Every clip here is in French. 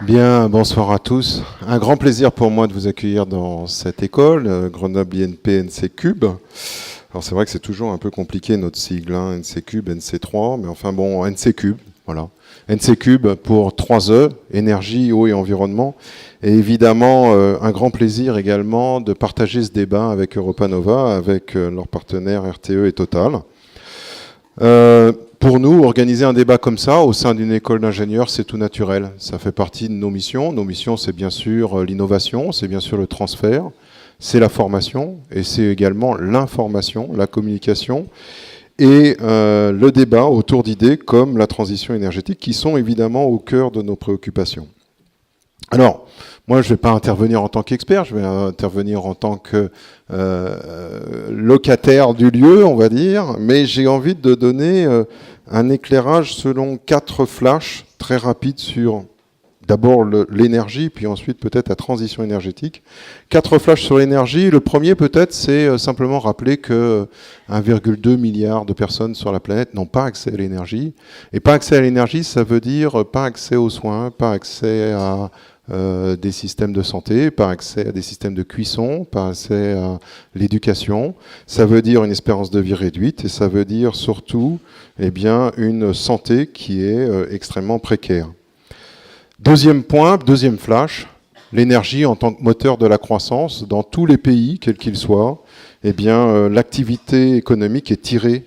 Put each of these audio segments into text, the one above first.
Bien, bonsoir à tous. Un grand plaisir pour moi de vous accueillir dans cette école, Grenoble INP NC Cube. Alors c'est vrai que c'est toujours un peu compliqué notre sigle, hein, NC Cube, NC3, mais enfin bon, NC Cube, voilà. NC Cube pour 3E, énergie, eau et environnement. Et évidemment, un grand plaisir également de partager ce débat avec Europa Nova, avec leurs partenaires RTE et Total. Pour nous, organiser un débat comme ça au sein d'une école d'ingénieurs, c'est tout naturel. Ça fait partie de nos missions. Nos missions, c'est bien sûr l'innovation, c'est bien sûr le transfert, c'est la formation et c'est également l'information, la communication et le débat autour d'idées comme la transition énergétique qui sont évidemment au cœur de nos préoccupations. Alors, moi, je ne vais pas intervenir en tant qu'expert, je vais intervenir en tant que locataire du lieu, on va dire, mais j'ai envie de donner un éclairage selon 4 flashs très rapides sur d'abord l'énergie, puis ensuite peut-être la transition énergétique. 4 flashs sur l'énergie. Le premier peut-être, c'est simplement rappeler que 1,2 milliard de personnes sur la planète n'ont pas accès à l'énergie. Et pas accès à l'énergie, ça veut dire pas accès aux soins, pas accès à des systèmes de santé, pas accès à des systèmes de cuisson, pas accès à l'éducation. Ça veut dire une espérance de vie réduite et ça veut dire surtout bien, une santé qui est extrêmement précaire. Deuxième point, deuxième flash, l'énergie en tant que moteur de la croissance dans tous les pays, quels qu'ils soient, l'activité économique est tirée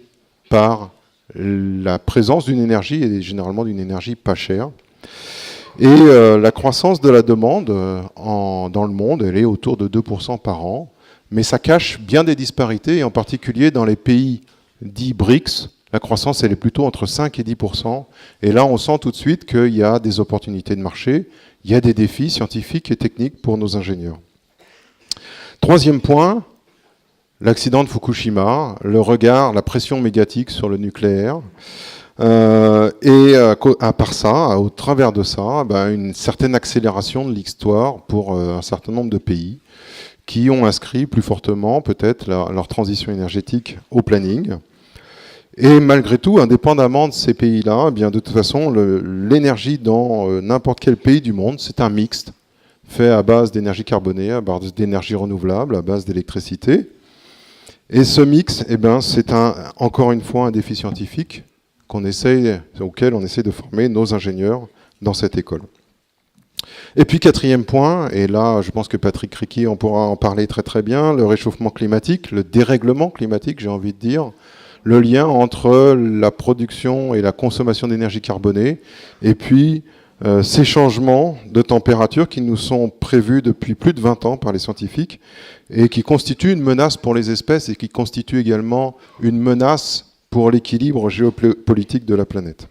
par la présence d'une énergie et généralement d'une énergie pas chère. Et la croissance de la demande dans le monde, elle est autour de 2% par an. Mais ça cache bien des disparités, et en particulier dans les pays dits BRICS, la croissance elle est plutôt entre 5 et 10%. Et là, on sent tout de suite qu'il y a des opportunités de marché, il y a des défis scientifiques et techniques pour nos ingénieurs. Troisième point, l'accident de Fukushima, le regard, la pression médiatique sur le nucléaire. Et à part ça, au travers de ça, une certaine accélération de l'histoire pour un certain nombre de pays qui ont inscrit plus fortement peut-être leur transition énergétique au planning. Et malgré tout, indépendamment de ces pays-là, de toute façon, l'énergie dans n'importe quel pays du monde, c'est un mixte fait à base d'énergie carbonée, à base d'énergie renouvelable, à base d'électricité. Et ce mix, c'est encore une fois un défi scientifique auquel on essaie de former nos ingénieurs dans cette école. Et puis quatrième point, et là je pense que Patrick Ricky on pourra en parler très très bien, le réchauffement climatique, le dérèglement climatique, j'ai envie de dire, le lien entre la production et la consommation d'énergie carbonée, et puis ces changements de température qui nous sont prévus depuis plus de 20 ans par les scientifiques, et qui constituent une menace pour les espèces, et qui constituent également une menace pour l'équilibre géopolitique de la planète.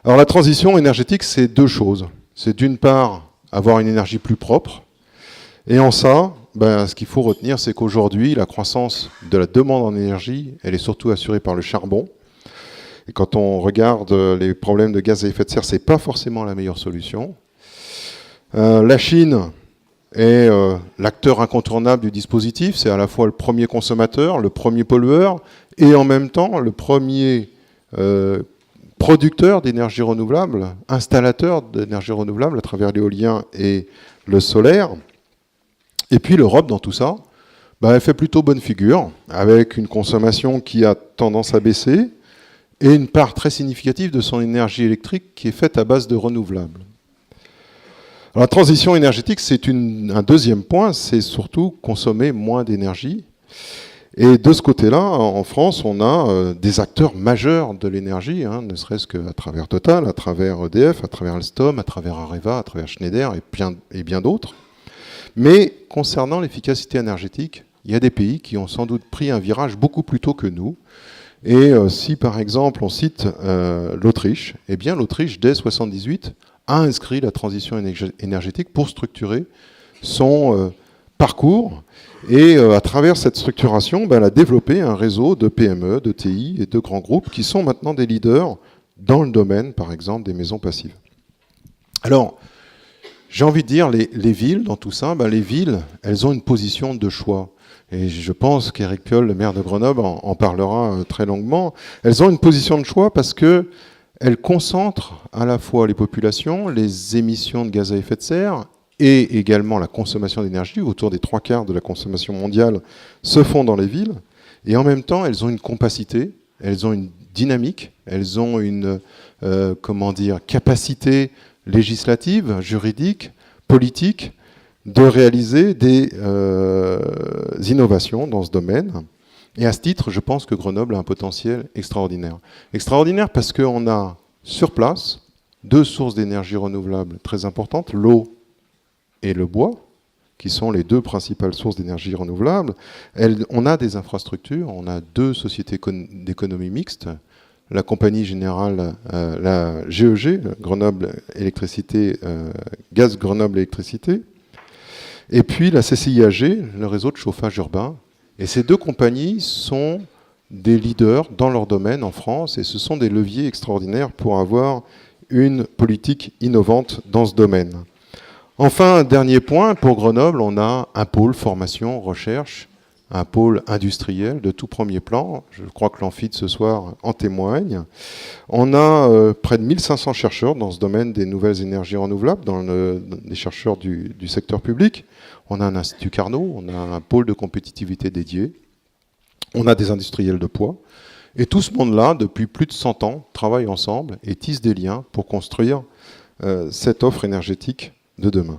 Alors la transition énergétique, c'est 2 choses. C'est d'une part avoir une énergie plus propre, et en ça, ce qu'il faut retenir, c'est qu'aujourd'hui, la croissance de la demande en énergie, elle est surtout assurée par le charbon. Et quand on regarde les problèmes de gaz à effet de serre, c'est pas forcément la meilleure solution. La Chine est l'acteur incontournable du dispositif, c'est à la fois le premier consommateur, le premier pollueur, et en même temps le premier producteur d'énergie renouvelable, installateur d'énergie renouvelable à travers l'éolien et le solaire. Et puis l'Europe, dans tout ça, elle fait plutôt bonne figure, avec une consommation qui a tendance à baisser, et une part très significative de son énergie électrique qui est faite à base de renouvelables. Alors, la transition énergétique, c'est un deuxième point, c'est surtout consommer moins d'énergie. Et de ce côté-là, en France, on a des acteurs majeurs de l'énergie, ne serait-ce qu'à travers Total, à travers EDF, à travers Alstom, à travers Areva, à travers Schneider et bien d'autres. Mais concernant l'efficacité énergétique, il y a des pays qui ont sans doute pris un virage beaucoup plus tôt que nous. Et si par exemple on cite l'Autriche, l'Autriche dès 1978 a inscrit la transition énergétique pour structurer son parcours. Et à travers cette structuration, elle a développé un réseau de PME, de TI et de grands groupes qui sont maintenant des leaders dans le domaine, par exemple, des maisons passives. Alors, j'ai envie de dire, les villes, dans tout ça, les villes, elles ont une position de choix. Et je pense qu'Éric Piolle, le maire de Grenoble, en parlera très longuement. Elles ont une position de choix parce que Elle concentre à la fois les populations, les émissions de gaz à effet de serre et également la consommation d'énergie. Autour des 3/4 de la consommation mondiale se font dans les villes. Et en même temps, elles ont une compacité, elles ont une dynamique, elles ont une capacité législative, juridique, politique, de réaliser des innovations dans ce domaine. Et à ce titre, je pense que Grenoble a un potentiel extraordinaire. Extraordinaire parce qu'on a sur place 2 sources d'énergie renouvelable très importantes, l'eau et le bois, qui sont les 2 principales sources d'énergie renouvelable. On a des infrastructures, on a 2 sociétés d'économie mixte, la compagnie générale, la GEG, Grenoble Électricité, Gaz Grenoble Électricité, et puis la CCIAG, le réseau de chauffage urbain. Et ces 2 compagnies sont des leaders dans leur domaine en France, et ce sont des leviers extraordinaires pour avoir une politique innovante dans ce domaine. Enfin, un dernier point, pour Grenoble, on a un pôle formation, recherche, un pôle industriel de tout premier plan. Je crois que l'amphi de ce soir en témoigne. On a près de 1500 chercheurs dans ce domaine des nouvelles énergies renouvelables, des chercheurs du secteur public. On a un institut Carnot, on a un pôle de compétitivité dédié. On a des industriels de poids. Et tout ce monde-là, depuis plus de 100 ans, travaille ensemble et tisse des liens pour construire cette offre énergétique de demain.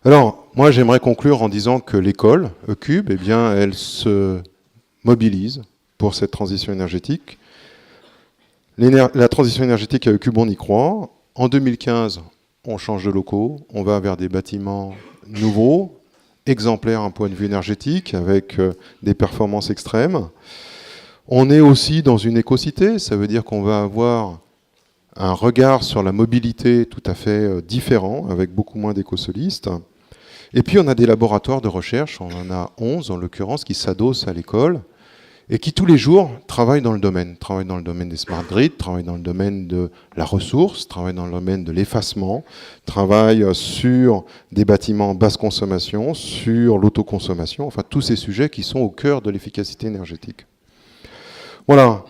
Alors, moi, j'aimerais conclure en disant que l'école, ECUB, eh bien, elle se mobilise pour cette transition énergétique. La transition énergétique à ECUB, on y croit. En 2015, on change de locaux, on va vers des bâtiments nouveaux, exemplaires d'un point de vue énergétique, avec des performances extrêmes. On est aussi dans une écocité, ça veut dire qu'on va avoir un regard sur la mobilité tout à fait différent, avec beaucoup moins d'écosolistes. Et puis on a des laboratoires de recherche, on en a 11 en l'occurrence, qui s'adossent à l'école et qui tous les jours travaillent dans le domaine. Travaillent dans le domaine des smart grids, travaillent dans le domaine de la ressource, travaillent dans le domaine de l'effacement, travaillent sur des bâtiments basse consommation, sur l'autoconsommation, enfin tous ces sujets qui sont au cœur de l'efficacité énergétique. Voilà.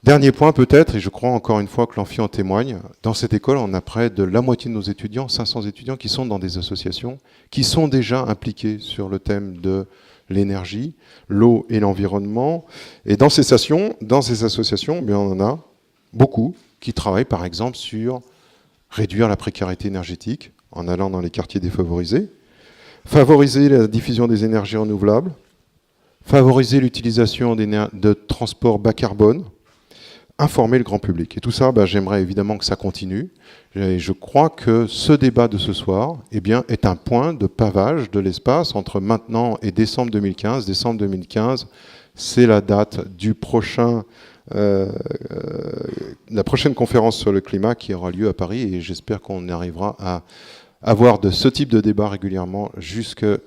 Dernier point peut-être, et je crois encore une fois que l'amphi en témoigne, dans cette école, on a près de la moitié de nos étudiants, 500 étudiants, qui sont dans des associations, qui sont déjà impliqués sur le thème de l'énergie, l'eau et l'environnement. Et dans ces associations, bien, on en a beaucoup qui travaillent par exemple sur réduire la précarité énergétique en allant dans les quartiers défavorisés, favoriser la diffusion des énergies renouvelables, favoriser l'utilisation de transports bas carbone, informer le grand public. Et tout ça, j'aimerais évidemment que ça continue. Et je crois que ce débat de ce soir est un point de pavage de l'espace entre maintenant et décembre 2015. Décembre 2015, c'est la date du la prochaine conférence sur le climat qui aura lieu à Paris. Et j'espère qu'on arrivera à avoir de ce type de débat régulièrement jusqu'à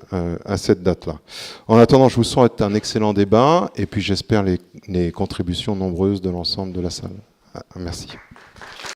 cette date-là. En attendant, je vous souhaite un excellent débat et puis j'espère les contributions nombreuses de l'ensemble de la salle. Merci.